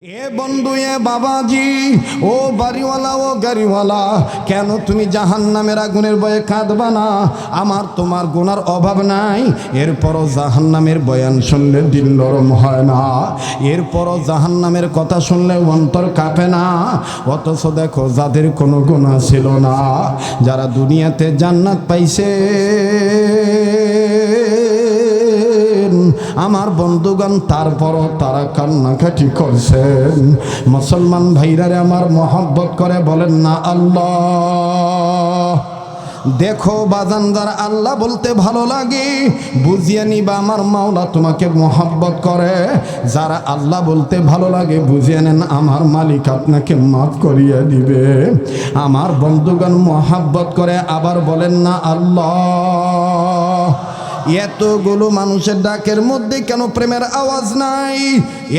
এ বন্ধু, এ বাবাজি, ও বাড়িওয়ালা, ও গাড়িওয়ালা, কেন তুমি জাহান্নামের আগুনের ভয়ে কাঁদবা না? আমার তোমার গুনার অভাব নাই, এরপরও জাহান্নামের বয়ান শুনলে দিল নরম হয় না, এরপরও জাহান্নামের কথা শুনলে অন্তর কাঁপে না। অথচ দেখো, যাদের কোনো গুনাহ ছিল না, যারা দুনিয়াতে জান্নাত পাইছে, আমার বন্ধুগণ, তারপরও তারা কান্নাকাটি করছেন। মুসলমান ভাইরারে আমার মহব্বত করে বলেন না আল্লাহ। দেখো বাজান, যারা আল্লাহ বলতে ভালো লাগে, বুঝিয়ে নিবা আমার মাওলা তোমাকে মহব্বত করে। যারা আল্লাহ বলতে ভালো লাগে, বুঝিয়ে নেন আমার মালিক আপনাকে মাফ করিয়ে দিবে। আমার বন্ধুগণ মহব্বত করে আবার বলেন না আল্লাহ। এতগুলো মানুষের ডাকের মধ্যে কেন প্রেমের আওয়াজ নাই?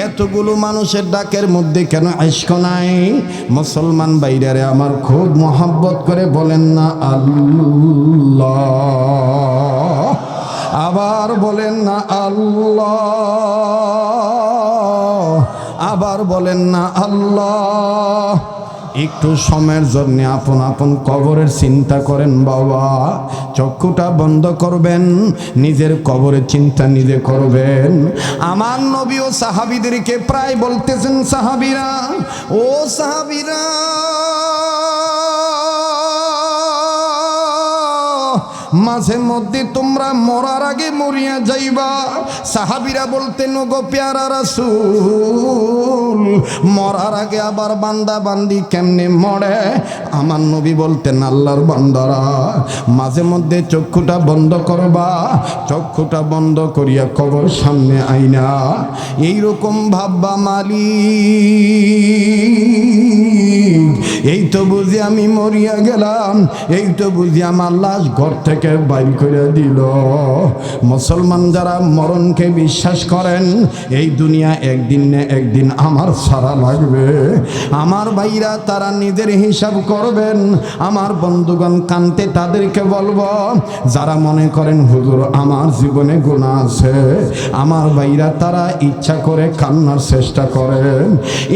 এতগুলো মানুষের ডাকের মধ্যে কেন ইশক নাই? মুসলমান ভাইরারে আমার খুব মহব্বত করে বলেন না আল্লাহ। আবার বলেন না আল্লাহ। আবার বলেন না আল্লাহ। একটু সময়ের জন্য আপন আপন কবরের চিন্তা করেন বাবা। চক্ষুটা বন্ধ করবেন, নিজের কবরের চিন্তা নিজে করবেন। আমার নবী ও সাহাবীদেরকে প্রায় বলতেছেন, সাহাবীরা, ও সাহাবীরা, মাঝে মধ্যে তোমরা মরার আগে মরিয়া যাইবা। সাহাবীরা বলতেন, ওগো পেয়ারা রাসূল, মরার আগে আবার বান্দা বান্দি কেমনে মরে? আমার নবী বলতেন, আল্লাহর বান্দারা, মাঝে মধ্যে চক্ষুটা বন্ধ করবা, চক্ষুটা বন্ধ করিয়া কবর সামনে আইনা এইরকম ভাববা, মালিক, এই তো বুঝি আমি মরিয়া গেলাম, এই তো বুঝি আমার লাশ ঘর থেকে বাইর করে দিল। মুসলমান যারা মরণকে বিশ্বাস করেন, এই দুনিয়া একদিন না একদিন আমার সারা লাগবে। আমার ভাইরা, তারা নিজের হিসাব করবেন। আমার বন্ধুগণ, কানতে তাদেরকে বলবো, যারা মনে করেন হুজুর আমার জীবনে গুনাহ আছে, আমার ভাইরা, তারা ইচ্ছা করে কান্নার চেষ্টা করেন।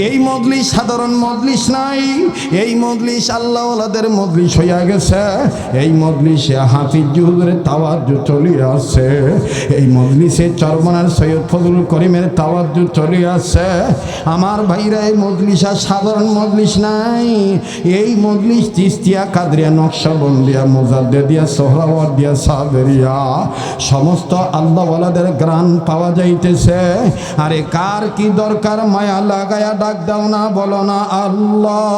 এই মজলিস সাধারণ মজলিস নাই, এই মজলিস আল্লাহওয়ালাদের মজলিস হইয়া গেছে। এই মজলিসে হাফিজ হুজুরের তাওয়াজ্জু চলে আসে, এই মজলিসে চরমনার সৈয়দ ফজলুল করিমের তাওয়াজ্জু চলে আসে। আমার ভাইরা, এই মজলিস আর সাধারণ মজলিস নাই, এই মজলিস চিশতিয়া, কাদরিয়া, নকশবন্দিয়া, মুজাদ্দিদিয়া, সোহরাওয়ার্দিয়া, সাবেরিয়া, সমস্ত আল্লাহওয়ালাদের গ্রান পাওয়া যাইতেছে। আরে কার কি দরকার? মায়া লাগায়া ডাক দাও না, বলো না আল্লাহ।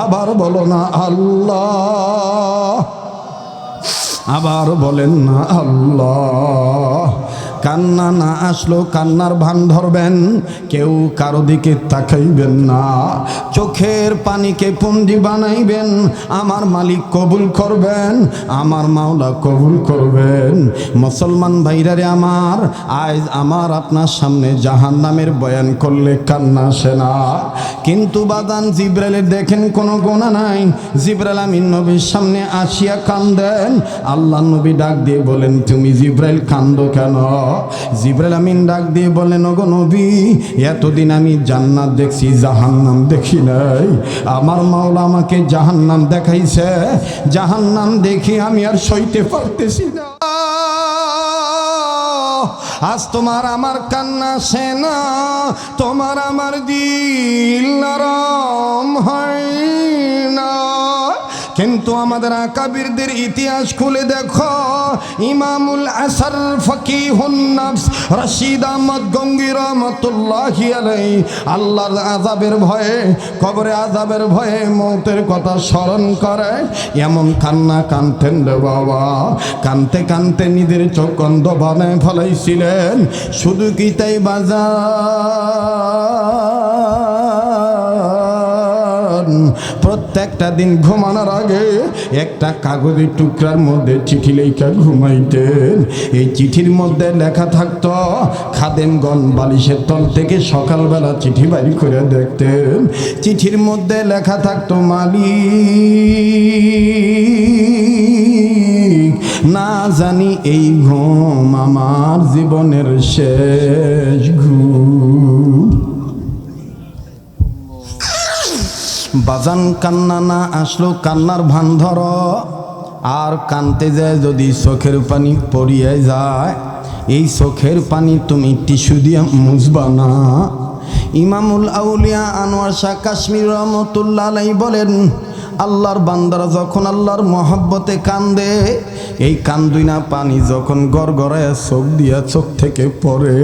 আবার বলো না আল্লাহ। আবার বলেন না আল্লাহ। কান্না না আসলো কান্নার ভান ধরবেন, কেউ কারো দিকে তাকাইবেন না, চোখের পানিকে পুঞ্জি বানাইবেন। আমার মালিক কবুল করবেন, আমার মাওলা কবুল করবেন। মুসলমান ভাইরারে আমার, আজ আমার আপনার সামনে জাহান্নামের বয়ান করলে কান্না আসে না, কিন্তু বাদান জিব্রাইলের দেখেন কোনো গুনাহ নাই, জিব্রাইল আমিন নবীর সামনে আসিয়া কান্দেন। আল্লাহ নবী ডাক দিয়ে বলেন, তুমি জিব্রাইল কান্দো কেন? জিব্রাইল আমিন ডাক দিয়ে বলেন, ওগো নবী, এতদিন আমি জান্নাত দেখছি, জাহান্নাম দেখি নাই। আমার মাওলা আমাকে জাহান্নাম দেখাইছে, জাহান্নাম দেখি আমি আর সইতে পারতেছি না। আজ তোমার আমার কান্না আসে না, তোমার আমার দিল নরম হয় না। কিন্তু আমাদের আকাবিরদের ইতিহাস খুলে দেখো, ইমামুল আসর ফকিহুন নফস রশিদ আহমদ গঙ্গী রহমতুল্লাহি আলাইহি আল্লাহর আযাবের ভয়ে, কবরে আযাবের ভয়ে মওতের কথা স্মরণ করে এমন কান্না কানতেন রে বাবা। কানতে কানতে নিজের চোখ অন্ধ বানায় ফেলাইছিলেন। শুধু কি তাই বাজার, প্রত্যেকটা দিন ঘুমানোর আগে একটা কাগজের টুকরার মধ্যে চিঠি লেখা ঘুমাইতেন। এই চিঠির মধ্যে লেখা থাকতো, খাদেমগণ বালিশের তল থেকে সকালবেলা চিঠি বাইর করে দেখতেন। চিঠির মধ্যে লেখা থাকতো, মালিক, না জানি এই ঘুম আমার জীবনের শেষ ঘুম। বাজান কান্না না আসলো কান্নার ভান ধরো, আর কানতে যায় যদি চোখের পানি পড়িয়ে যায়, এই চোখের পানি তুমি টিস্যু দিয়ে মুছবা না। ইমামুল আউলিয়া আনোয়ার শাহ কাশ্মীর রহমতুল্লাহ আলাইহি বলেন, আল্লাহর বান্দারা যখন আল্লাহর মহব্বতে কান্দে, এই কান্দুইনা পানি যখন গড়গড়ায় চোখ দিয়া চোখ থেকে পড়ে,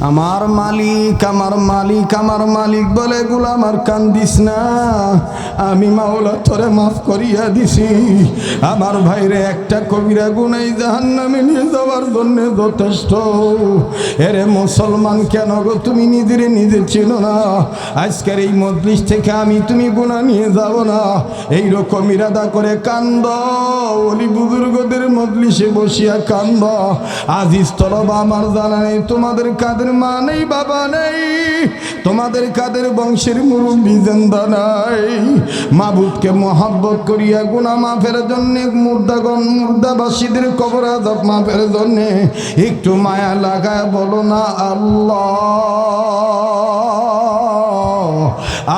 আমার মালিক আমার মালিক আমার মালিক বলে, গোলাম আর কান্দিস না, আমি মাওলা তোরে মাফ করিয়া দিছি। আমার ভাইরে একটা কবিরা গুনাহ জাহান্নামে নিয়ে যাওয়ার জন্য যথেষ্ট। এরে মুসলমান, কেন গো তুমি নিজেরে নিজে চিনো না? আজকের এই মজলিস থেকে আমি তুমি গুনাহ নিয়ে যাব না, এইরকম ইরাদা করে কান্দ। ওলি বুজুর্গদের মজলিসে বসিয়া কান্দ। আজিজ তলবা আমার জানা নেই তোমাদের কাদের মা নেই বাবা নেই, তোমাদের কাদের বংশের মুরব্বী জিন্দা নাই। মাবুদকে মহব্বত করিয়া গুনাহ মাফের জন্য, মুর্দাবাসীদের কবর আযাব মাফের জন্য একটু মায়া লাগায় বলো না আল্লাহ,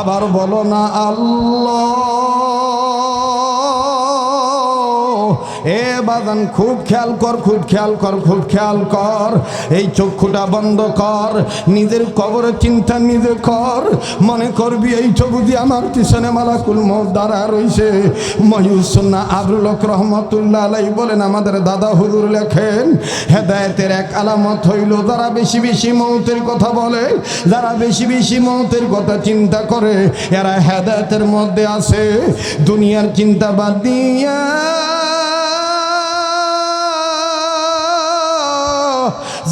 আবার বলো না আল্লাহ। এ বাজান খুব খেয়াল কর, খুব খেয়াল কর, খুব খেয়াল কর। এই চক্ষুটা বন্ধ কর, নিজের কবরের চিন্তা নিজে কর। মনে করবি এই বুঝি আমার পিছনে মালাকুল মউত দাঁড়া রইছে। মহিউসুন্নাহ আবুল হক রহমতুল্লাহ আলাইহি বলেন, আমাদের দাদা হুজুর লেখেন, হেদায়েতের এক আলামত হইল যারা বেশি বেশি মউতের কথা বলে, যারা বেশি বেশি মউতের কথা চিন্তা করে, এরা হেদায়েতের মধ্যে আছে। দুনিয়ার চিন্তা বাদ দিয়া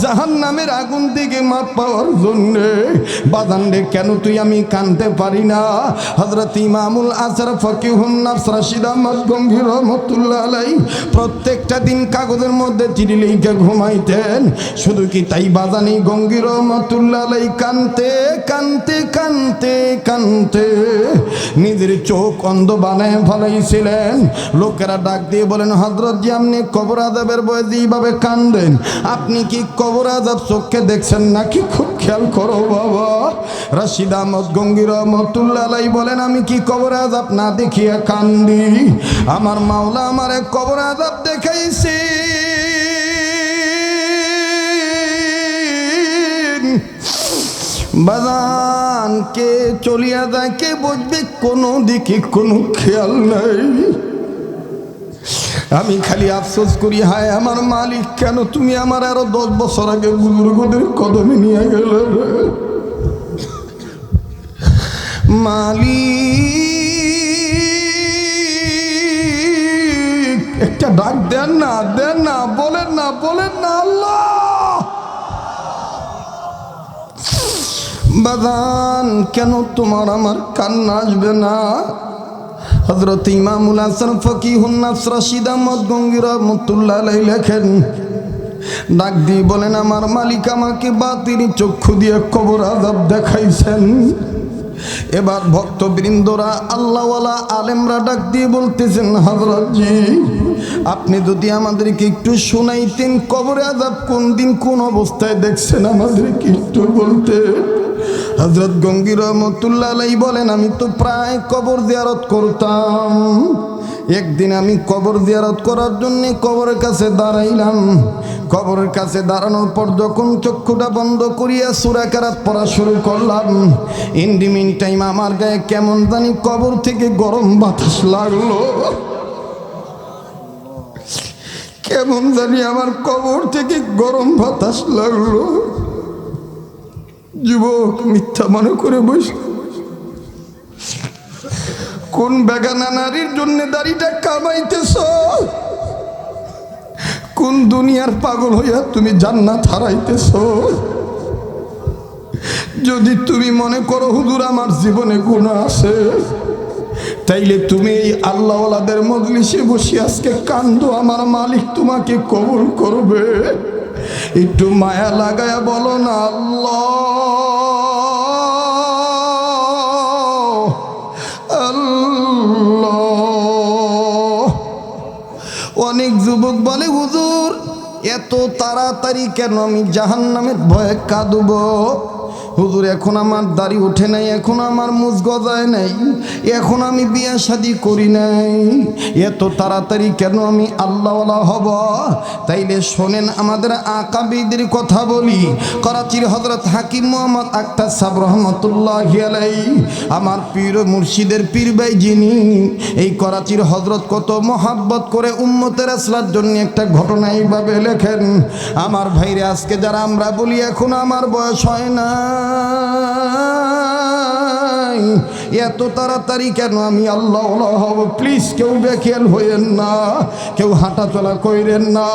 জাহান্নামের আগুন থেকে মাপ পাওয়ার জন্য বাজান রে, কেন তুই আমি কানতে পারি না? হযরত ইমামুল আজহার ফকিহুন নাফস রাশিদ আহমদ গঙ্গী রহমাতুল্লাহ আলাইহি প্রত্যেকটা দিন কাগজের মধ্যে চিঠি লিখে ঘুমাইতেন। শুধু কি তাই বাজান, এই গঙ্গী রহমাতুল্লাহ আলাইহি কানতে কানতে কানতে কানতে নিজের চোখ অন্ধ বানায় ফেলাইছিলেন। লোকেরা ডাক দিয়ে বলেন, হযরত জি আপনি কবর আযাবের ভয়ে যেভাবে কান্দেন, আপনি কি কবর আযাব চোখে দেখছেন নাকি? খুব খেয়াল করো বাবা। রাশিদ আহমদ গঙ্গী রহমাতুল্লাহ আলাইহি বলেন, আমি কি কবর আযাব না দেখিয়া কান্দি? আমার মাওলা আমারে কবর আযাব দেখাইছে। বাজান কে চলিয়া যায়, কে বুঝবে, কোনো দিকে কোনো খেয়াল নাই। আমি খালি আফসোস করি, হায় আমার মালিক, কেন তুমি আমার আরো 10 বছর আগে বুজুর্গদের কদমে নিয়ে গেলে? মালিক একটা ডাক দেন না, দেন না, বলেন না, বলেন না আল্লাহ। বাজান কেন তোমার আমার কান্না আসবে না? হযরত ইমামুল হাসান ফকিহুন নাফস রাশিদ আহমদ গঙ্গী রহমাতুল্লাহ আলাইহি লেখেন, ডাক দিয়ে বলেন, আমার মালিক আমাকে বাতিনি চক্ষু দিয়ে কবর আযাব দেখাইছেন। এবার ভক্তবৃন্দরা, আল্লাহওয়ালা আলেমরা ডাক দিয়ে বলতেছেন, হযরত জি আপনি যদি আমাদেরকে একটু শোনাইতেন, কবর আযাব কোন দিন কোন অবস্থায় দেখছেন, আমাদেরকে একটু বলতে। হযরত গঙ্গী রহমাতুল্লাহ আলাইহি বলেন, আমি তো প্রায় কবর জিয়ারত করতাম। একদিন আমি কবর জিয়ারত করার জন্য কবরের কাছে দাঁড়াইলাম। কবরের কাছে দাঁড়ানোর পর যখন চক্ষুটা বন্ধ করিয়া সূরা কেরাত পড়া শুরু করলাম, ইন দি মিন টাইম আমার গায়ে কেমন জানি কবর থেকে গরম বাতাস লাগলো। কেমন জানি আমার কবর থেকে গরম বাতাস লাগলো। যুবক মিথ্যা মনে করে বসে, কোন বেগানা নারীর জন্য দাড়িটা কামাইতেছ? কোন দুনিয়ার পাগল হইয়া তুমি জান্নাত হারাইতেছ? যদি তুমি মনে করো হুজুর আমার জীবনে গুনাহ আছে, তাইলে তুমি এই আল্লাহওয়ালাদের মজলিসে বসে আজকে কান্দো, আমার মালিক তোমাকে কবুল করবে। একটু মায়া লাগায়া বলো না আল্লাহ আল্লাহ। অনেক যুবক বলে, হুজুর এত তাড়াতাড়ি কেন আমি জাহান্নামের ভয়ে কাঁদব? হুজুর এখন আমার দাড়ি ওঠে নাই, এখন আমার মুজ গজায় নাই, এখন আমি বিয়ে শাদি করি নাই, এত তাড়াতাড়ি কেন আমি আল্লাহওয়ালা হব? তাইলে শোনেন আমাদের আকাবিদের কথা বলি। করাচির হযরত হাকিম মোহাম্মদ আক্তার সাহেব রহমতুল্লাহি আলাইহি, আমার পীর মুর্শিদের পীর ভাই যিনি, এই করাচির হযরত কত মহাব্বত করে উম্মতের আসলার জন্য একটা ঘটনা এইভাবে লেখেন। আমার ভাইরে, আজকে যারা আমরা বলি এখন আমার বয়স হয় না, এত তাড়াতাড়ি কেন আমি আল্লাহ হব? প্লিজ কেউ বেখেয়াল হইয়েন না, কেউ হাঁটা চলা কইরেন না।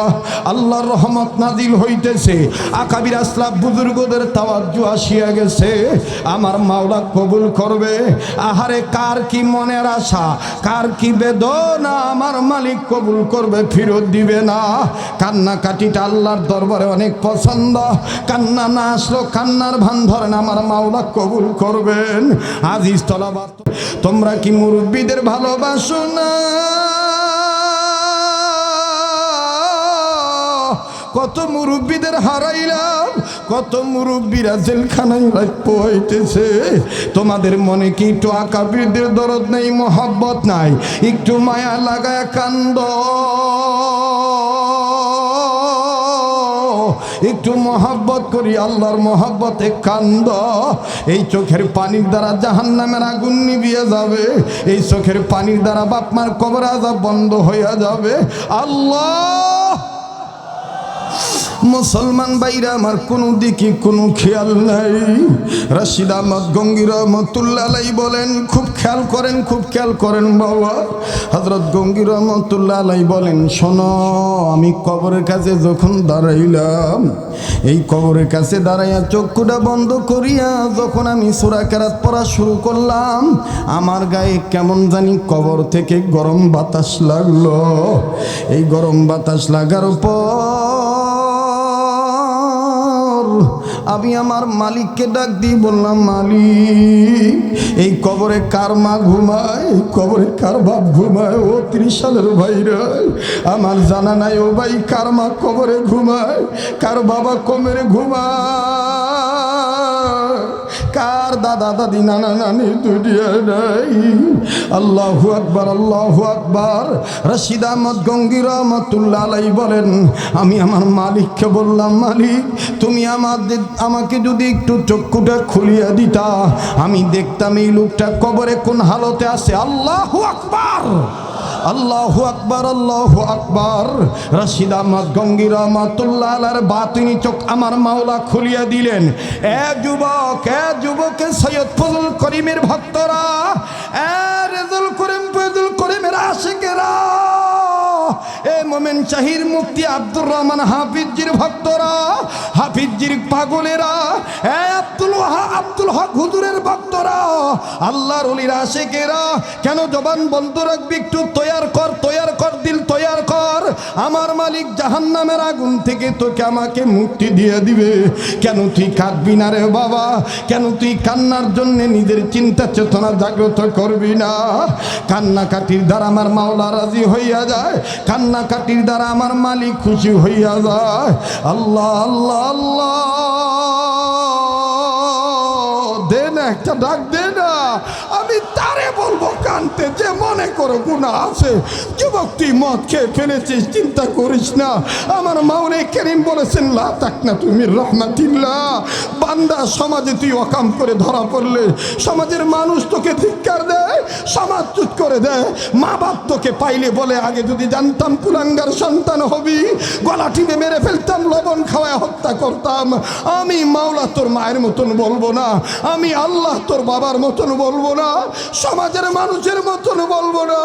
আল্লাহর রহমত নাজিল হইতেছে, আকাবির আসলাফ বুজুর্গদের তাওয়াজ্জু আসিয়া গেছে, আমার মাওলা কবুল করবে। আহারে কার কি মনের আশা, কার কি বেদনা, আমার মালিক কবুল করবে, ফেরত দিবে না। কান্নাকাটিটা আল্লাহর দরবারে অনেক পছন্দ, কান্না না আসলো কান্নার ভান ধরেন, আমার মাওলা কবুল করবেন। আজিজ তলাবাত, তোমরা কি মুরব্বীদের ভালোবাসো না? কত মুরব্বীদের হারাইলাম, কত মুরব্বীরা জেলখানায় পোয়াইতেছে। তোমাদের মনে কি একটু আকাবিরদের দরদ নেই, মহব্বত নাই? একটু মায়া লাগায় কান্দ, একটু মহব্বত করি, আল্লাহর মহব্বতে কান্দ। এই চোখের পানির দ্বারা জাহান্নামের আগুন নিভিয়ে যাবে, এই চোখের পানির দ্বারা বাপমার কবর আযাব বন্ধ হইয়া যাবে। আল্লাহ, মুসলমান ভাইরা আমার কোনো দিকে কোনো খেয়াল নাই। রশিদ আহমদ গঙ্গী রহমতুল্লাহ আলাইহি বলেন, খুব খেয়াল করেন, খুব খেয়াল করেন বাবা। হযরত গঙ্গী রহমতুল্লাহ আলাইহি বলেন, শোনো, আমি কবরের কাছে যখন দাঁড়াইলাম, এই কবরের কাছে দাঁড়াইয়া চক্ষুটা বন্ধ করিয়া যখন আমি সূরা কেরাত পড়া শুরু করলাম, আমার গায়ে কেমন জানি কবর থেকে গরম বাতাস লাগলো। এই গরম বাতাস লাগার পর আমি আমার মালিককে ডাক দিয়ে বললাম, মালিক, এই কবরে কার মা ঘুমায়, কবরে কার বাপ ঘুমায়? ও 30 সালের ভাইরা, আমার জানা নাই ও ভাই, কার মা কবরে ঘুমায়, কার বাবা কবরে ঘুমায়, কার দাদা দাদি নানা নানি দুনিয়া নাই। আল্লাহু আকবার, আল্লাহু আকবার। রশিদ আহমদ গঙ্গী রহমতুল্লাহ আলাইহি বলেন, আমি আমার মালিককে বললাম, মালিক, তুমি আমাকে যদি একটু চক্ষুটা খুলিয়া দিতা, আমি দেখতাম এই লোকটা কবরে কোন হালতে আছে। আল্লাহু আকবার, আল্লাহু আকবার, আল্লাহু আকবার। রশিদ আহমদ গঙ্গী রহমতুল্লাহ আলাইহির বাতিনি চোখ আমার মাওলা খুলিয়া দিলেন। এ যুবক, এ যুবকে সৈয়দ ফজল করিমের ভক্তরা, এ রেজুল করিম ফজল করিমের আশিকেরা, এ মোমেন শাহির মুফতি আব্দুর রহমান হাফিজজির ভক্তরা, হাফিজজির পাগলেরা, এ আব্দুল হক হুজুরের ভক্তরা, আল্লাহর ওলির আশিকেরা, কেন জবান বন্ধ রাখবি? একটু তৈয়ার কর, তৈয়ার কর, দিল তৈয়ার কর। আমার মালিক জাহান্নামের আগুন থেকে তোকে আমাকে মুক্তি দিয়ে দিবে। কেন তুই কাঁদবি না রে বাবা? কেন তুই কান্নার জন্য নিজের চিন্তা চেতনা জাগ্রত করবি না? কান্নাকাটির দ্বারা আমার মাওলা রাজি হইয়া যায়, কান্নাকাটির দ্বারা আমার মালিক খুশি হইয়া যায়। আল্লাহ, আল্লাহ, আল্লাহ, দে না একটা ডাক, দে না। আমি তারে বলবো কানতে, যে মনে করো গুনাহ আছে। যুবক, তুই মদ খেয়ে ফেলেছিস, চিন্তা করিস না। আমার মাওলা কারীম বলেছেন, লা তাকনাতু মির রাহমাতিল্লাহ। বান্দা, সমাজে তুই অকাম করে ধরা পড়লে, সমাজের মানুষ তোকে ধিক্কার দেয়, সমাজ চুপ করে দেয়। মা বাপ তোকে পাইলে বলে, আগে যদি জানতাম কুলাঙ্গার সন্তান হবি, গলা টিপে মেরে ফেলতাম, লবণ খাওয়ায় হত্যা করতাম। আমি মাওলা তোর মায়ের মতন বলবো না, আমি আল্লাহ তোর বাবার মতন বলবো না, সমাজের মানুষের মতন বলবো না।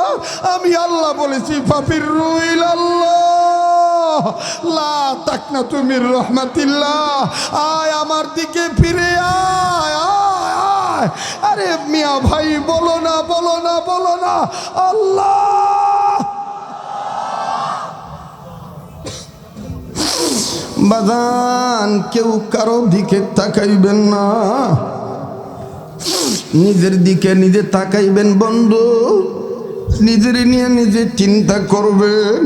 আমি আল্লাহ বলেছি, ফাফিরু ইলাল্লাহ লা তাকনাতু মির রাহমাতিল্লাহ। আয় আমার দিকে ফিরে আয়, আয়, আয়। আরে মিয়া ভাই, বলো না, বলো না, বলো না, আল্লাহ। বাজান, কেউ কারো দিকে তাকাইবেন না, নিজের দিকে নিজে তাকাইবেন বন্ধু, নিজের নিয়ে নিজে চিন্তা করবেন।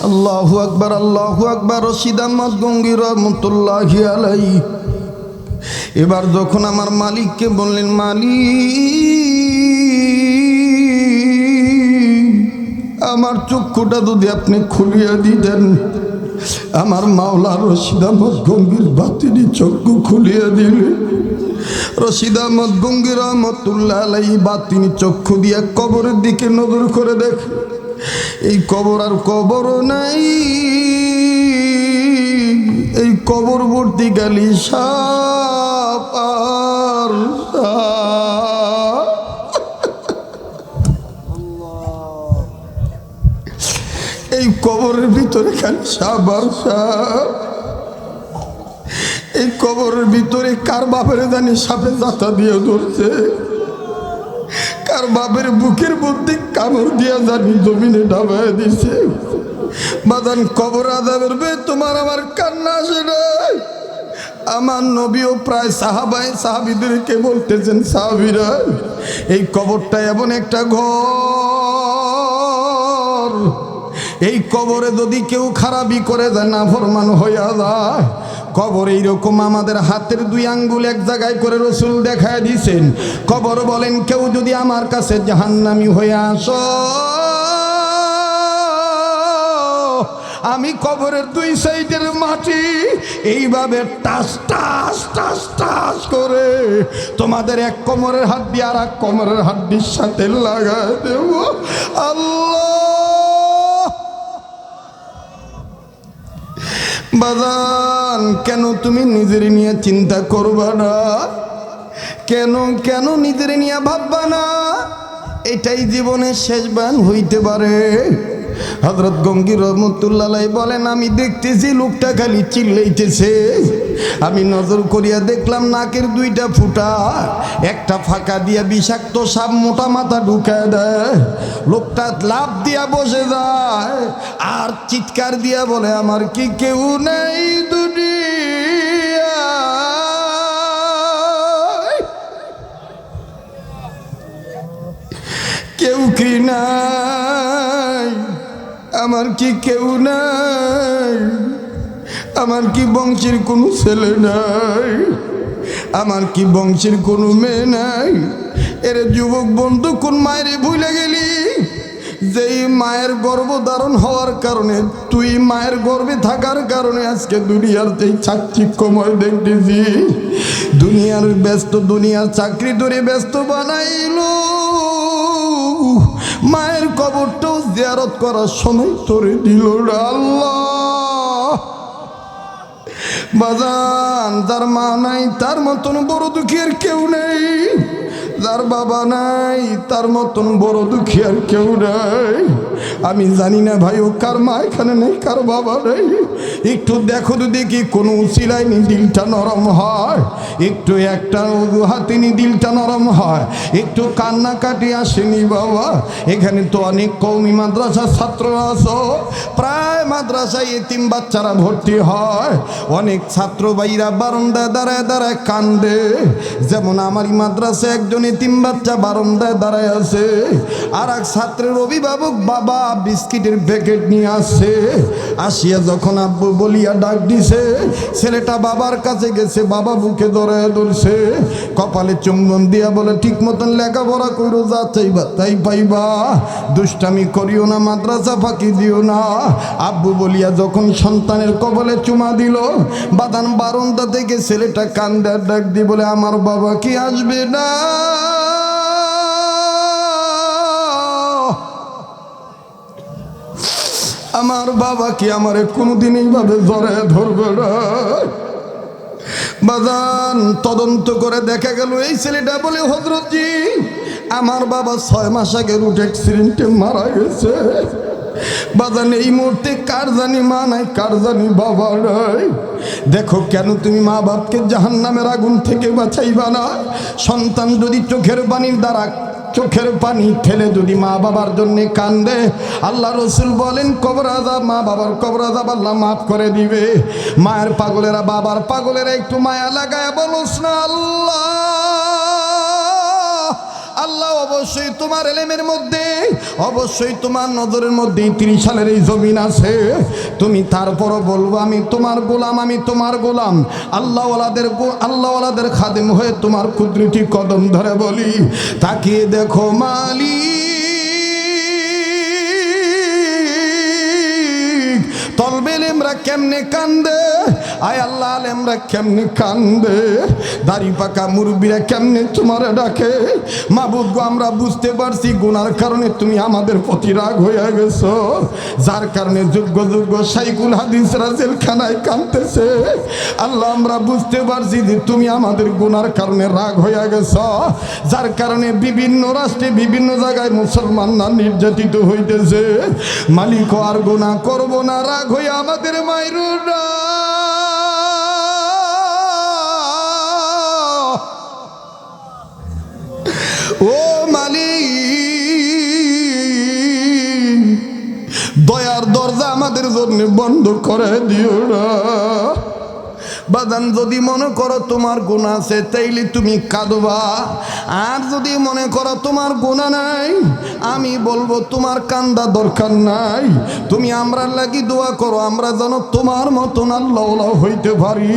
আল্লাহু আকবার, আল্লাহু আকবার। রশিদ আহমদ গঙ্গী রহমতুল্লাহি আলাইহি এবার যখন আমার মালিককে বললেন, মালিক আমার চক্ষুটা যদি আপনি খুলিয়া দিতেন। আমার মাওলা রশিদ আহমদ গঙ্গির বাতিনি চক্ষু খুলিয়া দিলেন। রশিদ আহমদ গঙ্গি রহমতুল্লাহ আলাইহি বাতিনি চক্ষু দিয়ে কবরের দিকে নজর করে দেখ, এই কবর আর কবরও নাই, এই কবর ভর্তি গালি সাপ আর সাপ। এই কবরের ভিতরে খালি সাপ আর সাপ। এই কবরের ভিতরে কার বাপের জানি সাপে জাতা দিয়ে ধরছে, কার বাপের বুকের মধ্যে কামড় দিয়া জানি জমিনে ডাবায় দিছে। বাদান কবর আযাবের বে তোমার আমার কান্না আসে না। আমার নবীও প্রায় সাহাবীদেরকে বলতেছেন, সাহাবীরা এই কবরটা এমন একটা ঘর, এই কবরে যদি কেউ খারাপি করে যায়, নাফরমান হইয়া যায়, কবর এইরকম আমাদের হাতের 2 আঙ্গুল এক জায়গায় করে রসুল দেখায় দিয়েছেন। কবর বলেন, কেউ যদি আমার কাছে জাহান্নামী হয়ে আসো, আমি কবরের 2 সাইডের মাটি এইভাবে টাস টাস টাস টাস করে তোমাদের এক কোমরের হাড্ডি আর এক কোমরের হাড্ডির সাথে লাগায় দেব। আল্লাহ বাজান, কেন তুমি নিজের নিয়ে চিন্তা করবা না? কেন কেন নিজের নিয়ে ভাববা না? এটাই জীবনের শেষ বান হইতে পারে। হযরত গঙ্গি রহমতুল্লাহ আলাইহি বলেন, আমি দেখতেছি লোকটা খালি চিল্লাইতেছে। আমি নজর করিয়া দেখলাম নাকের 2টা ফুটা, একটা ফাঁকা দিয়া বিষাক্ত সাপ মোটা মাথা ঢুকায় দেয়। লোকটা লাফ দিয়া বসে যায় আর চিৎকার দিয়া বলে, আমার কি কেউ নেই দুনিয়ায়? কেউ কি নাই? আমার কি কেউ নাই? আমার কি বংশের কোনো ছেলে নাই? আমার কি বংশের কোনো মেয়ে নাই? এরে যুবক বন্ধু, কোন মায়ের ভুলে গেলি? যেই মায়ের গর্ভধারণ হওয়ার কারণে, তুই মায়ের গর্ভে থাকার কারণে আজকে দুনিয়ার যেই চাকচিক্যময় দেখতেছি, দুনিয়ার ব্যস্ত, দুনিয়ার চাকরি ধরে ব্যস্ত বানাইলো, মায়ের কবরটাও জিয়ারত করার সময় তোরে দিল না। আল্লাহ বাজান, যার মা নাই তার মতন বড় দুঃখী আর কেউ নেই, যার বাবা নাই তার মতন বড় দুঃখী আর কেউ নাই। আমি জানি না ভাই, ও কার মা এখানে নেই, কার বাবা নেই। একটু দেখো তো দেখি কোনো উসিলায় নি দিলটা নরম হয়, একটু একটা অজুহাতে নি দিলটা নরম হয়, একটু কান্নাকাটি আসেনি বাবা। এখানে তো অনেক কওমি মাদ্রাসার ছাত্র আছো, প্রায় মাদ্রাসায় এতিম বাচ্চারা ভর্তি হয়, অনেক ছাত্র ভাইরা বারান্দায় দাঁড়ায় দাঁড়ায় কান্দে। যেমন আমারই মাদ্রাসায় একজন এতিম বাচ্চা বারান্দায় দাঁড়ায় আছে, আর এক ছাত্রের অভিভাবক বাবা বিস্কিটের প্যাকেট নিয়ে আসছে। আসিয়া যখন আব্বু বলিয়া ডাক দিছে, ছেলেটা বাবার কাছে গেছে, বাবা বুকে ধরছে, কপালে চুম্বন দিয়া বলে, ঠিক মতন লেখাপড়া কইরো, যা চাইবা তাই পাইবা, দুষ্টামি করিও না, মাদ্রাসা ফাঁকি দিও না। আব্বু বলিয়া যখন সন্তানের কপালে চুমা দিল, বাদান বারান্দা থেকে ছেলেটা কান্দে ডাক দি বলে, আমার বাবা কি আসবে না? আমার বাবা কি আমারে কোনোদিন এইভাবে ধরে ধরবে না? বাজান তদন্ত করে দেখা গেল, এই ছেলেটা বলে, হযরতজি আমার বাবা 6 মাস আগে রুট অ্যাক্সিডেন্টে মারা গেছে। বাজান এই মুহূর্তে কার জানি মা নাই, কার জানি বাবা নাই। দেখো, কেন তুমি মা বাপকে জাহান্নামের আগুন থেকে বাঁচাইবা না? সন্তান যদি চোখের পানির দ্বারা, চোখের পানি ফেলে যদি মা বাবার জন্য কান্দে, আল্লাহ রসুল বলেন কবর আযাব, মা বাবার কবর আযাব আল্লাহ মাফ করে দিবে। মায়ের পাগলেরা, বাবার পাগলেরা একটু মায়া লাগায় বলোস না, আল্লাহ আল্লাহ অবশ্যই তোমার এলেমের মধ্যে, অবশ্যই তোমার নজরের মধ্যে 30 সালের এই জমিন আছে, তুমি তারপরও বলবো আমি তোমার গোলাম, আমি তোমার গোলাম। আল্লাহওয়ালাদের খাদেম হয়ে তোমার কুদরতি কদম ধরে বলি, তাকিয়ে দেখো মালিক, তলবে আলেমরা কেমনে কান্দে, আয় আল্লাহ আলেমরা কেমনে কান্দে, দাড়ি পাকা মুরব্বীরা কেমনে তোমার ডাকে। মাবুদ গো, আমরা বুঝতে পারছি গুনার কারণে তুমি আমাদের প্রতি রাগ হয়ে গেছো, যার কারণে যোগ্য যোগ্য শাইখুল হাদিসরা জেলখানায় কাঁদতেছে। আল্লাহ আমরা বুঝতে পারছি যে তুমি আমাদের গুনার কারণে রাগ হয়ে গেছো, যার কারণে বিভিন্ন রাষ্ট্রে বিভিন্ন জায়গায় মুসলমানরা নির্যাতিত হইতেছে। মালিক আর গুনাহ করব না, রাগ হয়ে আমাদের মাইরুরা ও মালিক, দয়ার দরজা আমাদের জন্য বন্ধ করে দিও না। বাদান যদি মনে করো তোমার গুনাহ আছে তাইলে তুমি কাঁদবা, আর যদি মনে করো তোমার গুনাহ নাই, আমি বলবো তোমার কান্দা দরকার নাই। তুমি আমরা লাগি দোয়া করো, আমরা যেন তোমার মতন আল্লাহ হইতে পারি।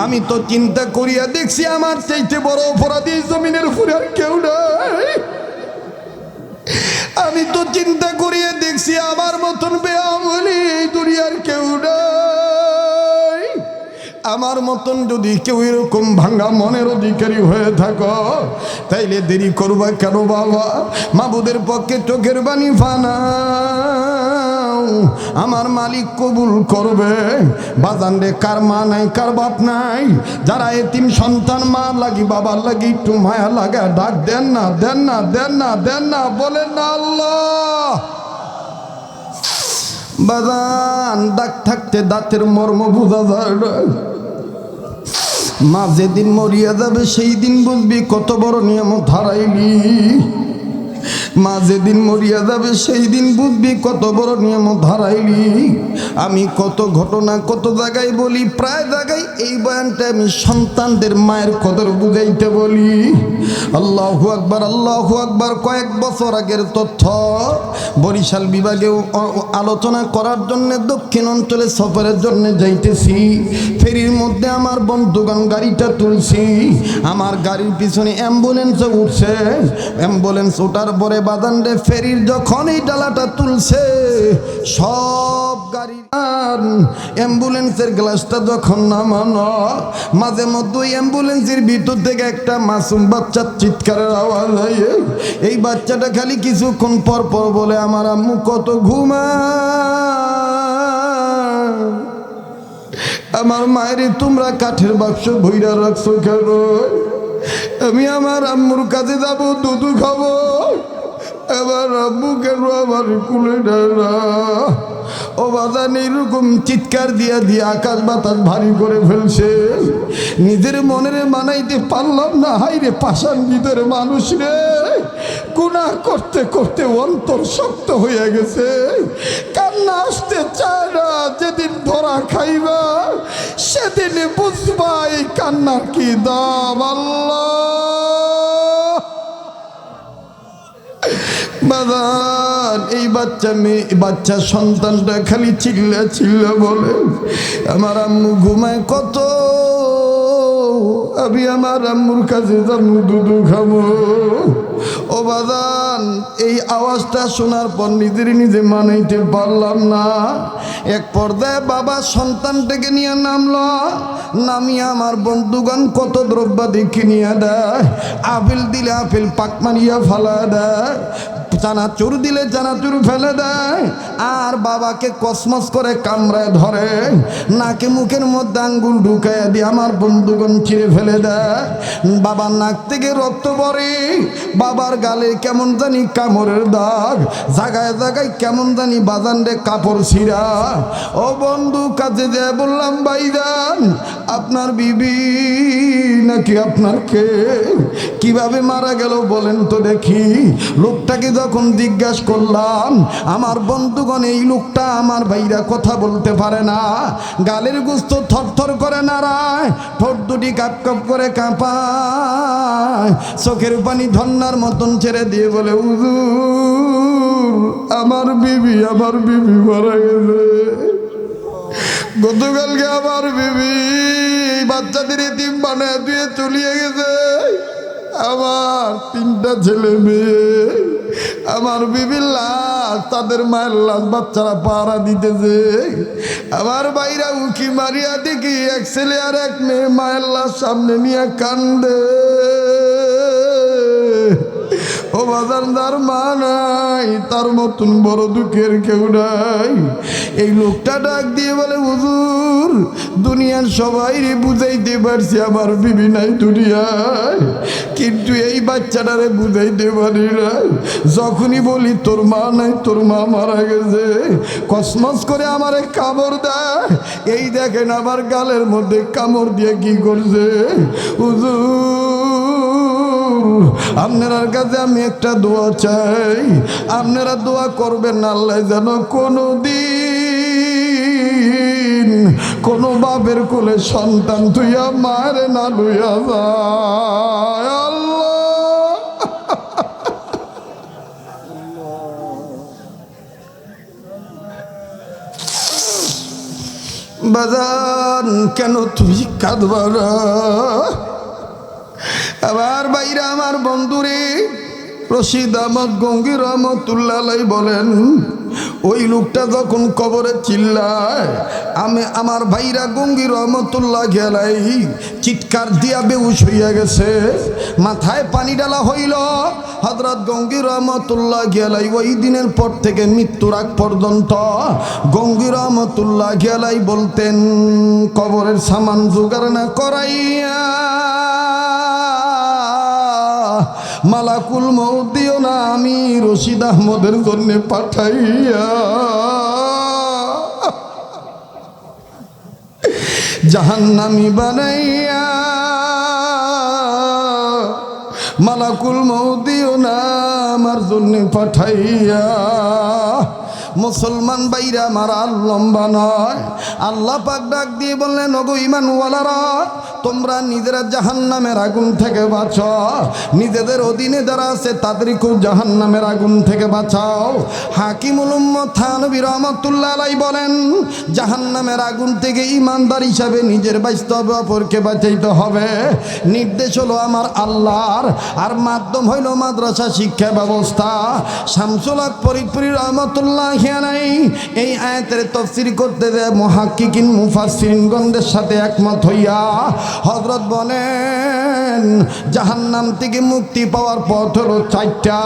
আমি তো চিন্তা করিয়া দেখছি আমার চাইতে বড় অপরাধী জমিনের উপরে আর কেউ নাই। আমি তো চিন্তা করিয়া দেখছি আমার মতন বেআমলি দুনিয়ার কেউ নাই। আমার মতন যদি কেউ এরকম ভাঙা মনের অধিকারী হয়ে থাকো, তাইলে দেরি করবা কেন বাবা? মাবুদের পক্ষে চোখের বাণী ফানাও, আমার মালিক কবুল করবে। বাজান রে, কার মা নাই, কার বাপ নাই, যারা এতিম সন্তান, মা লাগি বাবার লাগি একটু মায়া লাগা ডাক দেন না, দেন না, দেন না, দেন না, বলেন না আল্লাহ। বাজান, ডাক থাকতে দাঁতের মর্ম বোঝা যায় না। মা যেদিন মরিয়া যাবে সেই দিন বুঝবি কত বড় নিয়ামত হারাইলি। মা যেদিন মরিয়া যাবে সেই দিন বুঝবি কত বড় নিয়ামত হারাইলি। আমি কত ঘটনা কত জায়গায় বলি, প্রায় জায়গায় এই বয়ানটা আমি সন্তানদের মায়ের কদর বুঝাইতে বলি। আল্লাহু আকবার, আল্লাহু আকবার। কয়েক বছর আগের তথ্য, বরিশাল বিভাগেও আলোচনা করার জন্য দক্ষিণ অঞ্চলে সফরের জন্য যাইতেছি। ফেরির মধ্যে আমার বন্ধুগণ গাড়িটা তুলছি, আমার গাড়ির পিছনে অ্যাম্বুলেন্সে উঠছে। অ্যাম্বুলেন্স ওঠার পরে বাদান্ডে ফেরির যখন এই ডালাটা তুলছে, সব গাড়ি অ্যাম্বুলেন্সের গ্লাসটা যখন নামানো, মাঝে মধ্যে অ্যাম্বুলেন্সের ভিতর থেকে একটা মাসুম বাচ্চার চিৎকারের আওয়াজ হয়। এই বাচ্চাটা খালি কিছুক্ষণ পর পর বলে, আমার আম্মু কত ঘুমায়, আমার মায়ের তোমরা কাঠের বাক্স ভইরা রাখছো কেন? আমি আমার আম্মুর কাছে যাবো, দুধু খাবো, আমার আম্মু কেন আমার কুলে না? ও বাজান, এইরকম চিৎকার দিয়া দিয়া আকাশ বাতাস ভারী করে ফেলছে। নিজের মনের মানাইতে পারলাম না। হাইরে পাষাণ ভিতরে মানুষ রে, গুনাহ করতে করতে অন্তর শক্ত হয়ে গেছে, কান্না আসতে চায় না। যেদিন ধরা খাইবা সেদিন বুঝবা এই কান্নার কি দাম। আল্লাহ বাদান, এই বাচ্চা সন্তানটা খালি চিল্লা চিল্লা বলে, আমার আম্মু ঘুমায় কত, আমি আমার আম্মুর কাছে যাবো, দুধু খাবো। ও বাদান, এই আওয়াজটা শোনার পর নিজে মানাইতে পারলাম না। এক পর্যায়ে বাবা সন্তানটাকে নিয়ে নামলো, নামিয়ে আমার বন্ধুগণ কত দ্রব্যাদি কিনিয়া দেয়। আপেল দিলে আপেল পাক মারিয়া ফালা দেয়, চানাচুর দিলে চানাচুর ফেলে দেয়, আর বাবাকে কসমস করে কামড়ায় ধরে, নাকে মুখের মধ্যে আঙ্গুল ঢুকাইয়া দিয়ে আমার বন্ধুগণ ছিঁড়ে ফেলে দেয়। বাবার নাক থেকে রক্ত পড়ে, বাবার গালে কেমন জানি কামড়ের দাগ, জায়গায় জায়গায় কেমন জানি বাজানরে কাপড় ছিঁড়া। ও বন্ধু কাছে যায় বললাম, ভাইজান আপনার বিবি নাকি আপনার কে? কিভাবে মারা গেল বলেন তো দেখি। লোকটাকে যখন জিজ্ঞাসা করলাম, আমার বন্ধুগণ এই লোকটা আমার ভাইরা কথা বলতে পারে না, গালের গোস্ত থরথর করে নাড়ায়, ঠোঁট দুটি কাপ কাপ করে কাঁপায়, চোখের পানি ঝর্ণার মতন ছেড়ে দিয়ে বলে, হুজুর আমার বিবি মারা গেছে। গতকালকে আমার বিবি বাচ্চাদের এতিম বানায় দিয়ে চলিয়ে গেছে। আমার 3টা ছেলে মেয়ে, আমার বিবির লাশ, তাদের মায়ের লাশ বাচ্চারা পাহারা দিতেছে। আমার বাইরা উকি মারিয়া দেখি এক ছেলে আর এক মেয়ে মায়ের লাশ সামনে নিয়ে কান্দে। ও বাজার, তার মা নাই, তার মতন বড় দুঃখের কেউ নাই। এই লোকটা ডাক দিয়ে বলে, হুজুর দুনিয়ার সবাই বুঝাইতে পারছি আমার বিবি নাই দুনিয়ায়, কিন্তু এই বাচ্চাটারে বুঝাইতে পারি না। যখনই বলি তোর মা নাই, তোর মা মারা গেছে, কসমস করে আমারে কামড় দেয়। এই দেখেন আমার গালের মধ্যে কামড় দিয়ে কি করছে। হুজুর আপনার কাছে আমি একটা দোয়া চাই, আপনারা দোয়া করবেন আল্লাহ যেন কোনদিন কোন বাপের কোলে সন্তান তুইয়া মায়ের না লইয়া যায়। আল্লাহ বাজান কেন তুই কাঁদবা না? আবার বাইরা আমার বন্ধুরে রশিদ আহমদ গঙ্গি রহমতুল্লাহ আলাইহি বলেন, ওই লোকটা যখন কবরে চিল্লায়, আমার ভাইরা গঙ্গি রহমতুল্লাহ আলাইহি চিৎকার দিয়া বেহুশ হইয়া গেছে, মাথায় পানি ডালা হইল। হযরত গঙ্গি রহমতুল্লাহ আলাইহি ওই দিনের পর থেকে মৃত্যুর আগ পর্যন্ত গঙ্গি রহমতুল্লাহ আলাইহি বলতেন, কবরের সামান জোগাড় না করাইয়া মালাকুল মউত দিও না আমি রশিদ আহমদের জন্য পাঠাইয়া। জাহান্নামী বানাইয়া মালাকুল মউত দিও না আমার জন্য পাঠাইয়া। মুসলমান বাইরা মারা লম্বা নয়। আল্লাহ পাক ডাক দিয়ে বললেন, ওগো ঈমানওয়ালারা, তোমরা নিজেরা জাহান্নামের আগুন থেকে বাঁচো, নিজেদের অধীনে যারা আছে তাদেরকেও জাহান্নামের আগুন থেকে বাঁচাও। হাকিমুল উম্মত থানবী রাহমাতুল্লাহ আলাইহি বলেন, জাহান্নামের আগুন থেকে ঈমানদার হিসাবে নিজের বাঁচতে হবে, অপরকে বাঁচাইতে হবে। নির্দেশ হলো আমার আল্লাহর, আর মাধ্যম হইল মাদ্রাসা শিক্ষা ব্যবস্থা। শামসুল হক ফরিদপুরি রাহমাতুল্লাহ আলাইহি এই আয়াতের তাফসীর করতে যায় মুহাক্কিকিন মুফাসসিরিনগণদের সাথে একমত হইয়া হযরত বলেন, জাহান্নাম থেকে মুক্তি পাওয়ার পথ হলো 4টা।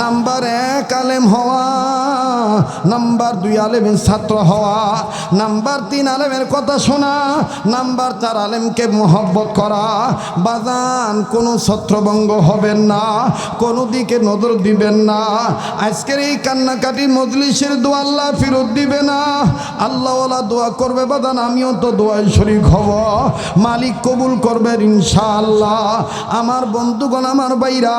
নাম্বার 1 আলেম হওয়া, নাম্বার 2 আলেমের ছাত্র হওয়া, নাম্বার 3 আলেমের কথা শোনা, নাম্বার 4 আলেমকে মোহব্বত করা। বাজান কোনো ছত্রভঙ্গ হবেন না, কোনো দিকে নজর দিবেন না। আজকের এই কান্নাকাটি মজলিসের দোয়া আল্লাহ ফেরত দিবে না। আল্লাহওয়ালা দোয়া করবে বাদান, আমিও তো দোয়ায় শরীক হব, মালিক কবুল করবেন ইনশাআল্লাহ। আমার বন্ধুগণ, আমার ভাইরা,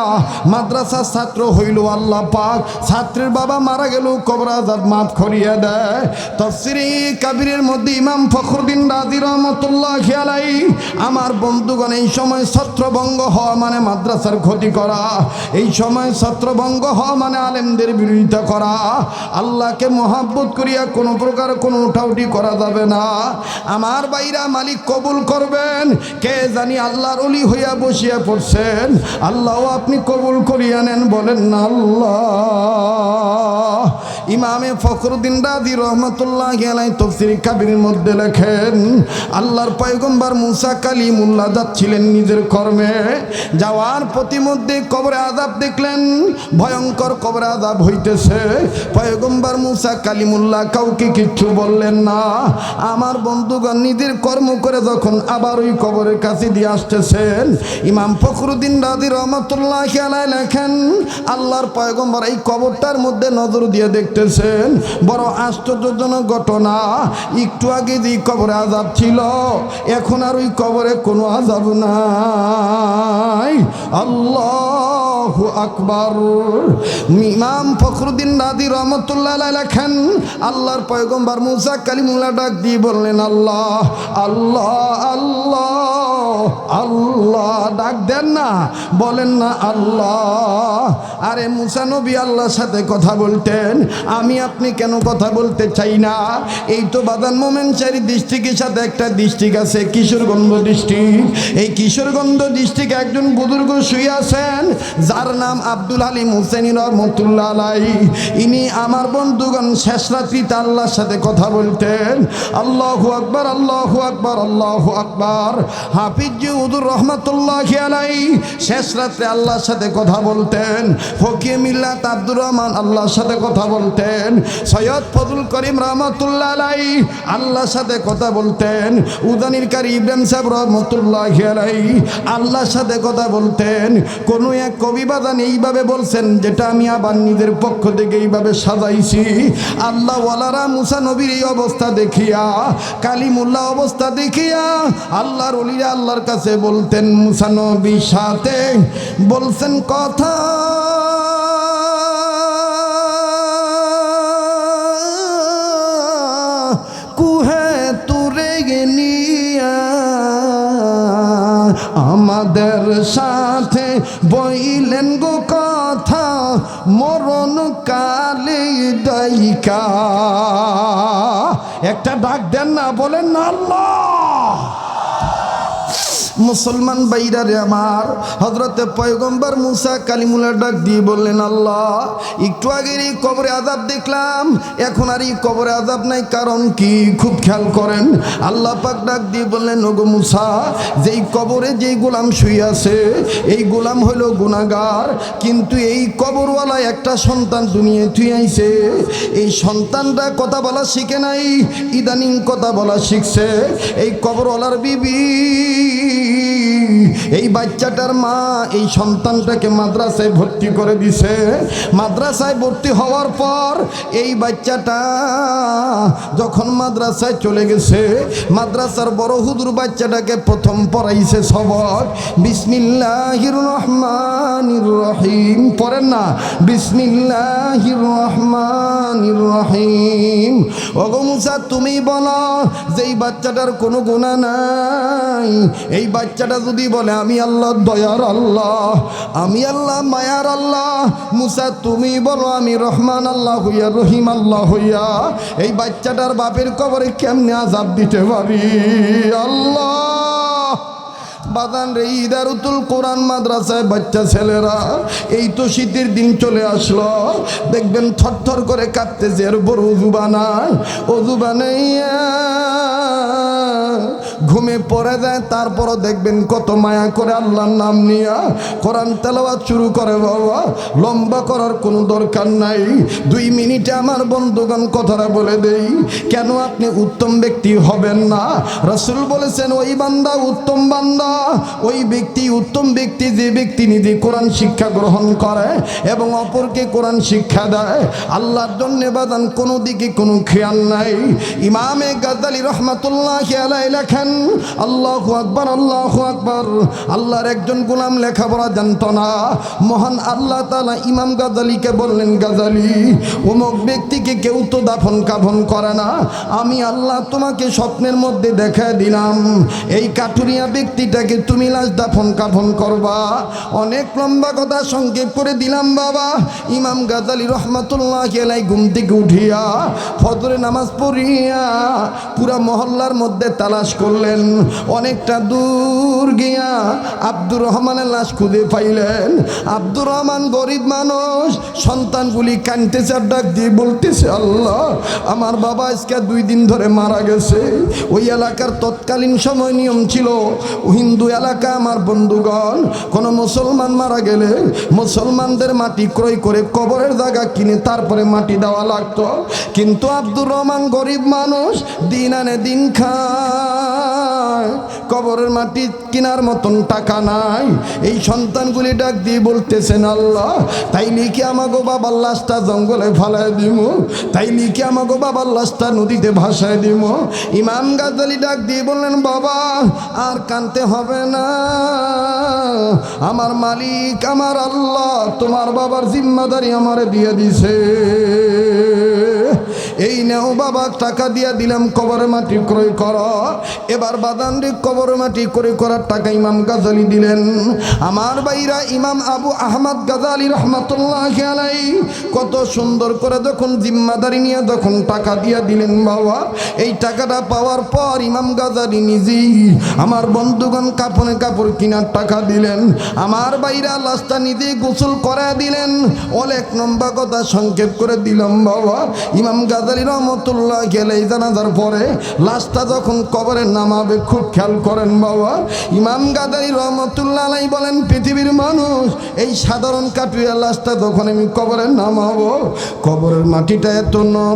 মাদ্রাসার ছাত্র হইল আল্লাহ পাক ছাত্রের বাবা মারা গেল কবর আযাব মাফ করিয়া দেয়। তাফসীরে কাবীরের মধ্যে ইমাম ফখরুদ্দীন রাজি রাহমাতুল্লাহ আলাইহি, আমার বন্ধুগণ, এই সময় ছত্রভঙ্গ হওয়া মানে মাদ্রাসার ক্ষতি করা, এই সময় ছত্রভঙ্গ হওয়া মানে আলেমদের বিরোধিতা করা। আল্লাহকে মহব্বত করিয়া কোনো প্রকার কোনো উঠাউঠি করা যাবে না। আমার ভাইরা, মালিক কবুল করবেন। কে জানি আল্লাহর ওলি হইয়া বসিয়া পড়ছেন, আল্লাহ আপনি কবুল করিয়া নেন, বলেন না আল্লাহ। ইমামে ফখরুদ্দীন রাজি রহমতুল্লাহ আলাইহি তাফসীর কাবীরের মধ্যে লেখেন, আল্লাহর পয়গম্বর মুসা কালিমুল্লাহ যাচ্ছিলেন নিজের কর্মে, যাওয়ার প্রতিমধ্যে কবরে আযাব দেখলেন, ভয়ঙ্কর কবরে আযাব হইতেছে। পয়গম্বর মুসা কালিমুল্লাহ কাউকে কিচ্ছু বললেন না। আমার বন্ধুগণ, নিজের কর্ম করে যখন আবার ওই কবরের কাছে দিয়ে আসতেছেন, ইমাম ফখরুদ্দীন রাজি রহমতুল্লাহ আলাইহি লেখেন, আল্লাহর পয়গম্বর এই কবরটার মধ্যে নজর দিয়ে দেখতেছেন, বড় আশ্চর্যজনক ঘটনা। একটু আগে যে কবরে আযাব ছিল, এখন আর ওই কবরে কোনো আযাব নাই। আল্লাহ আল্লাহু আকবার। ইমাম ফখরুদ্দিন রাজি রহমতুল্লাহ আলাইহি লেখেন, আল্লাহর পয়গম্বর মুসা কালিমুল্লাহ ডাক দিয়ে বললেন আল্লাহ আল্লাহ আল্লাহ আল্লাহ। ডাক দেন না, বলেন না আল্লাহ। আরে মুসা নবী আল্লাহর সাথে কথা বলতেন, আমি আপনি কেন কথা বলতে চাই না? এই তো বাদান মোমেনচারি ডিস্ট্রিক্টের সাথে একটা ডিস্ট্রিক্ট আছে কিশোরগঞ্জ ডিস্ট্রিক্ট। এই কিশোরগঞ্জ ডিস্ট্রিক্টে একজন বুজুর্গ শুয়ে আছেন যার নাম আব্দুল হালিম হুসেনি রহমতুল্লাহ আলাইহি। ইনি আমার বন্ধুগণ শেষ রাত্রিতে আল্লাহর সাথে কথা বলতেন। আল্লাহু আকবার আল্লাহু আকবার আল্লাহু আকবার। হাফিজ জি হুজুর রহমতুল্লাহি আলাইহি শেষ রাত্রে আল্লাহর সাথে কথা বলতেন। ফকিহ মিল্লাত আব্দুর রহমান আল্লাহর সাথে কথা বলতেন। সৈয়দ ফজল করিম রহমতুল্লাহ আলাইহি আল্লাহর সাথে কথা বলতেন। উদানির কারি ইব্রাহিম সাহেব রহমতুল্লাহি আলাইহি আল্লাহর সাথে কথা বলতেন। কোনো এক কবি বাদান এইভাবে বলছেন, যেটা আমি আবার নিজের পক্ষ থেকে এইভাবে সাজাইছি। আল্লাহ ওয়ালারা মুসা নবীর এই অবস্থা দেখিয়া, কালিমুল্লাহ অবস্থা দেখিয়া আল্লাহর ওলিরা আল্লাহর কাছে বলতেন, মুসা নবীর সাথে বলছেন কথা কুহে তুরে গেনিয়া আমাদের সাথে বইলেন গো কথা মরণ কালে দায়িকা। একটা ডাক দেন না, বলেন না আল্লাহ। মুসলমান ভাইরা রে আমার, হযরতে পয়গম্বর মুসা কালিমুল্লাহ ডাক দিয়ে বললেন আল্লাহ, একটু আগের এই কবরে আযাব দেখলাম, এখন আর এই কবরে আযাব নাই, কারণ কি? খুব খেয়াল করেন। আল্লাহ পাক ডাক দিয়ে বললেন, ওগো মুসা, যেই কবরে যেই গোলাম শুয়ে আছে এই গোলাম হলো গুনাহগার, কিন্তু এই কবরওয়ালা একটা সন্তান দুনিয়ায় তুই আইছে। এই সন্তানটা কথা বলা শিখে নাই, ইদানিং কথা বলা শিখছে। এই কবরওয়ালার বিবি, এই বাচ্চাটার মা এই সন্তানটাকে মাদ্রাসায় ভর্তি করে দিছে। মাদ্রাসায় ভর্তি হওয়ার পর এই বাচ্চাটা যখন মাদ্রাসায় চলে গেছে, মাদ্রাসার বড় হুজুর বাচ্চাটাকে প্রথম পড়াইছে সবক বিসমিল্লাহির রহমানির রহিম। পড়েন না, বিসমিল্লাহির রহমানির রহিম। ওগো মুসা, তুমি বলো যে এই বাচ্চাটার কোনো গুনাহ নাই। এই বাচ্চাটা যদি বলে আমি আল্লাহ দয়ার আল্লাহ, আমি আল্লাহ মায়ার আল্লাহ, মুসা তুমি বলো আমি রহমান আল্লাহ হইয়া রহিম আল্লাহ হইয়া, এই বাচ্চাটার বাপের কবরে কেমনে আযাব দিতে পারি? আল্লাহ বাদান রে, ইদারুতুল কোরআন মাদ্রাসায় বাচ্চা ছেলেরা এই তো শীতের দিন চলে আসলো, দেখবেন থরথর করে কাঁপতেছে। এর বড় ওযু বানায়, ওযু বানাইয়া ঘুমে পড়ে যায়, তারপরও দেখবেন কত মায়া করে আল্লাহর নাম নিয়া কোরআন তেলাওয়াত শুরু করে। বাবা, লম্বা করার কোনো দরকার নাই, 2 মিনিটে আমার বন্ধুগণ কথাটা বলে দেই। কেন আপনি উত্তম ব্যক্তি হবেন না? রাসূল বলেছেন, ওই বান্দা উত্তম বান্দা, ওই ব্যক্তি উত্তম ব্যক্তি যে ব্যক্তি নিজে কোরআন শিক্ষা গ্রহণ করে এবং অপরকে কোরআন শিক্ষা দেয়। আল্লাহর জন্য বাদান কোনো দিকে কোনো খেয়াল নাই। ইমামে গাজ্জালী রহমাতুল্লাহি আলাইহি লেখেন, আল্লাহু আকবার আল্লাহু আকবার। আল্লাহর একজন গোলাম লেখাপড়া জানতো না। মহান আল্লাহ তাআলা ইমাম গাজ্জালীকে বললেন, গাজ্জালী, অমুক ব্যক্তিকে কেউ তো দাফন কাফন করে না, আমি আল্লাহ তোমাকে স্বপ্নের মধ্যে দেখা দিলাম, এই কাঠুরিয়া ব্যক্তিটাকে তুমি লাশ দাফন কাফন করবা। অনেক লম্বা কথা সংক্ষেপ করে দিলাম বাবা। ইমাম গাজ্জালী রহমাতুল্লাহি আলাইহি ঘুম থেকে উঠিয়া ফজরের নামাজ পড়িয়া পুরা মহল্লার মধ্যে তালাশ করলেন। অনেকটা দূর গিয়া আব্দুর রহমানের লাশ খুঁজে পাইলেন। আব্দুর রহমান গরিব মানুষ, সন্তানগুলি কাঁদতেছে আর ডাক দিয়ে বলতেছে, আল্লাহ আমার বাবা আজকে 2 দিন ধরে মারা গেছে। ওই এলাকার তৎকালীন সময় নিয়ম ছিল, হিন্দু এলাকা আমার বন্ধুগণ, কোনো মুসলমান মারা গেলে মুসলমানদের মাটি ক্রয় করে কবরের জায়গা কিনে তারপরে মাটি দেওয়া লাগতো। কিন্তু আব্দুর রহমান গরিব মানুষ, দিন আনে দিন খায়, কবরের মাটি কেনার মতন টাকা নাই। এই সন্তানগুলি ডাক দিয়ে বলতেছেন, আল্লাহ তাইলে কি আমাগো বাবার লাশটা জঙ্গলে ফালায় দিব? তাইলে কি আমাগো বাবার লাশটা নদীতে ভাসায় দিব? ইমাম গাজ্জালী ডাক দিয়ে বললেন, বাবা আর কানতে হবে না, আমার মালিক আমার আল্লাহ তোমার বাবার জিম্মাদারি আমারে দিয়ে দিছে। এই নেও বাবা, টাকা দিয়া দিলাম, কবরের মাটি ক্রয় করো। এবার বাদান রে কবরের মাটি ক্রয় করার টাকা ইমাম গাজ্জালী দিলেন। আমার ভাইরা, ইমাম আবু আহমদ গাজ্জালী রহমাতুল্লাহি আলাইহি কত সুন্দর করে যখন জিম্মাদারি নিয়ে যখন টাকা দিয়া দিলেন বাবা, এই টাকাটা পাওয়ার পর ইমাম গাজ্জালী নিজেই আমার বন্ধুগণ কাপড়ে কাপড় কেনার টাকা দিলেন। আমার ভাইরা লাশটা নিজেই গোসল করে দিলেন। অনেক লম্বা কথা সংক্ষেপ করে দিলাম বাবা। ইমাম গাজ্জালী রহমাতুল্লাহি আলাইহি জানাজার পরে লাশটা যখন কবরে নামাবে খুব খেয়াল করেন বাবা। ইমাম গাজ্জালী রহমাতুল্লাহি আলাইহি বলেন, পৃথিবীর মানুষ, এই সাধারণ কাটুয়া লাশটা যখন আমি কবরে নামাবো, কবরের মাটিটা এত নরম,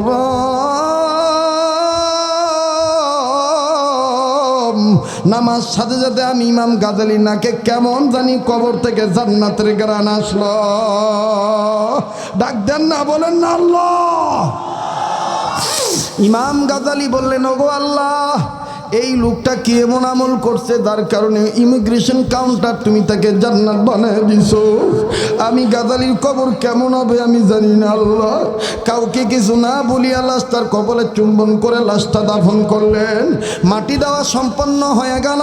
নামাজ সাথে সাথে আমি ইমাম গাজ্জালী নাকে কেমন জানি কবর থেকে জান্নাতের ঘ্রাণ আসলো। ডাক দেন না, বলেন না আল্লাহ। ইমাম গাজ্জালী বললেন, ওগো আল্লাহ, এই লোকটা কি এমন আমল করছে যার কারণে ইমিগ্রেশন কাউন্টার তুমি তাকে জান্নাত বানায় দিছো? আমি গাজ্জালীর কবর কেমন হবে আমি জানি না আল্লাহ। কাউকে কিছু না বলিয়া লাশটার কবরে চুম্বন করে লাশটা দাফন করলেন। মাটি দেওয়া সম্পন্ন হয়ে গেল।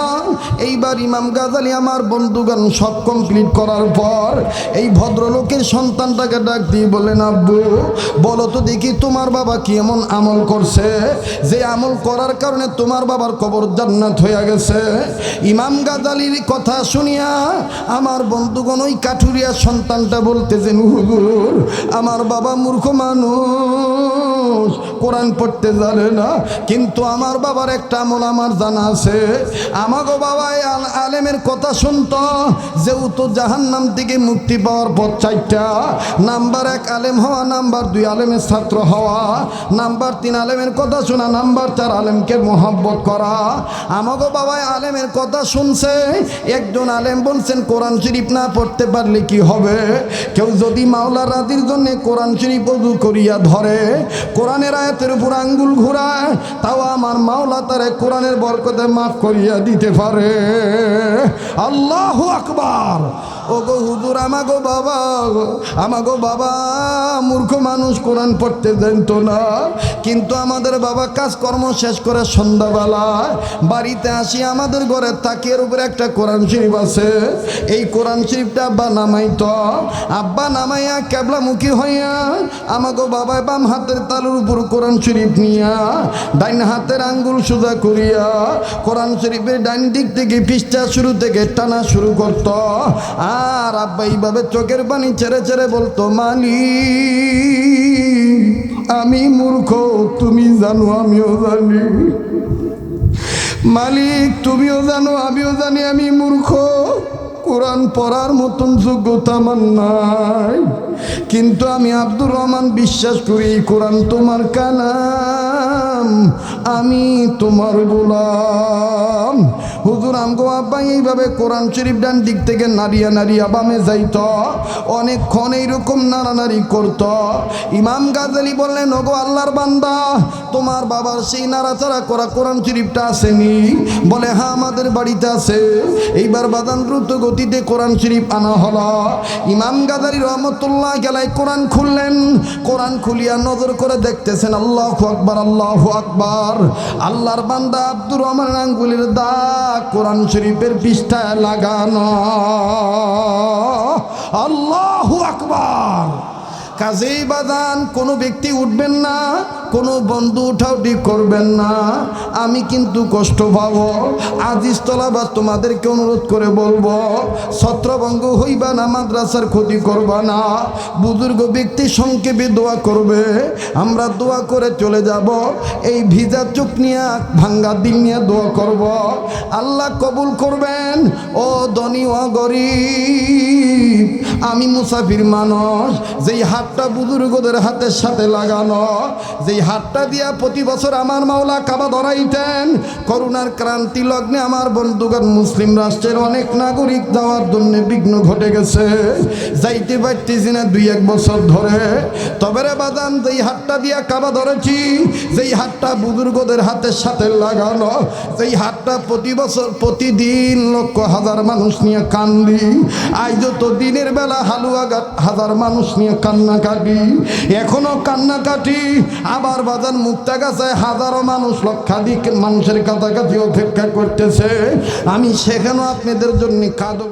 এইবার ইমাম গাজ্জালী আমার বন্ধুগণ সব কমপ্লিট করার পর এই ভদ্রলোকের সন্তানটাকে ডাক দিয়ে বললেন, আব্বু বলো তো দেখি তোমার বাবা কি এমন আমল করছে যে আমল করার কারণে তোমার বাবার কবর জান্নাত হয়ে গেছে? ইমাম গাজ্জালীর কথা শুনিয়া আমার বন্ধুগণ ওই কাঠুরিয়া সন্তানটা বলতেছেন, হুজুর আমার বাবা মূর্খ মানুষ, কোরআন পড়তে জানে না, কিন্তু আমার বাবার একটা আমল আমার জানা আছে। আমাগো বাবা আলেমের কথা শুনতো, যেহেতু জাহান্নাম থেকে মুক্তি পাওয়ার পথ চারটা। নাম্বার 1 আলেম হওয়া, নাম্বার 2 আলেমের ছাত্র হওয়া, নাম্বার 3 আলেমের কথা শোনা, নাম্বার 4 আলেমকে মোহাব্বত করা। আমাগো বাবাই আলেমের কথা শুনছে। একজন আলেম বলছেন, কোরআন শরীফ না পড়তে পারলে কি হবে? কেউ যদি মাওলা রাদির জন্য কোরআন শরীফ ওযু করিয়া ধরে, কোরআনের আয়াতের উপর আঙ্গুল ঘুরায়, তাও আমার মাওলা তারে কোরআনের বরকতে মাফ করিয়া দিতে পারে। আল্লাহু আকবার। ওগো হুজুর, আমাগো বাবা মূর্খ মানুষ, কোরআন পড়তে জানতো না, কিন্তু আমাদের বাবা কাজকর্ম শেষ করে সন্ধ্যাবেলায় বাড়িতে আসি, আমাদের ঘরে তাকিয়ার উপরে একটা কোরআন শরীফ আছে। এই কোরআন শরীফটা আব্বা নামাইতো। আব্বা নামাইয়া কেবলামুখী হইয়া আমাগো বাবা বাম হাতের তালুর উপর কোরআন শরীফ নিয়া ডাইন হাতের আঙ্গুল সোজা করিয়া কোরআন শরীফের ডাইন দিক থেকে পৃষ্ঠা শুরু থেকে টানা শুরু করত। আর আব্বা এইভাবে চোখের পানি ছেড়ে ছেড়ে বলতো, মালিক আমি মূর্খ, তুমি জানো আমিও জানি। মালিক তুমিও জানো আমিও জানি আমি মূর্খ, কোরআন পড়ার মতন যোগ্যতা আমার নাই, কিন্তু আমি আব্দুর রহমান বিশ্বাস করি কোরআন তোমার কালাম, আমি তোমার গোলাম। হুজুর আমগো আব্বা এইভাবে কোরআন শরীফ ডান দিক থেকে নাড়িয়া নাড়িয়া বামে যাইত, অনেকক্ষণ এইরকম নাড়ানাড়ি করত। ইমাম গাজ্জালী বললেন, ওগো আল্লাহর বান্দা, তোমার বাবার সেই নাড়াচাড়া করা কোরআন শরীফটা আসেনি? বলে, হ্যাঁ আমাদের বাড়িতে আছে। এইবার বাদান দ্রুত গতিতে কোরআন শরীফ আনা হলো। ইমাম গাজ্জালী রহমতুল্লাহি আলাইহি কোরআন খুললেন। কোরআন খুলিয়া নজর করে দেখতেছেন, আল্লাহু আকবার আল্লাহু আকবার। আল্লাহর বান্দা আব্দুর রহমানের আঙ্গুলের দাগ কোরআন শরীফের পৃষ্ঠায় লাগানো। আল্লাহু আকবার। কাজেই বাদান কোনো ব্যক্তি উঠবেন না, কোনো বন্ধু উঠাউটি করবেন না, আমি কিন্তু কষ্ট পাবো। আজিজতলা বা তোমাদেরকে অনুরোধ করে বলবো, ছত্রভঙ্গ হইবা না, মাদ্রাসার ক্ষতি করবা না। বুজুর্গ ব্যক্তি সংক্ষেপে দোয়া করবে, আমরা দোয়া করে চলে যাব। এই ভিজা চোখ নিয়ে ভাঙ্গা দিল নিয়ে দোয়া করব, আল্লাহ কবুল করবেন। ও ধনী ও গরিব, আমি মুসাফির মানুষ, যেই হাতটা বুজুর্গদের হাতের সাথে লাগানো, যেই হাতটা দিয়া প্রতি বছর আমার মাওলা কাবা ধরাইতেন। করোনার ক্রান্তি লগ্নে আমার বন্ধুগণ মুসলিম রাষ্ট্রের অনেক নাগরিক যাওয়ার জন্য বিঘ্ন ঘটে গেছে, যাইতে পারতেছি না 2-1 বছর ধরে। তবে রে বাদান, যেই হাতটা দিয়া কাবা ধরেছি, যেই হাতটা বুজুর্গদের হাতের সাথে লাগানো, যেই হাতটা প্রতি বছর প্রতিদিন লক্ষ হাজার মানুষ নিয়ে কান্দি, আজ তো দিনের বেলা হালুয়া হাজার মানুষ নিয়ে কান্নাকাটি, এখনো কান্নাকাটি। আবার বাজান মুক্তাগাছায় হাজারো মানুষ, লক্ষাধিক মানুষের কাছাকাছি অপেক্ষা করতেছে। আমি সেখানেও আপনাদের জন্য কাঁদব।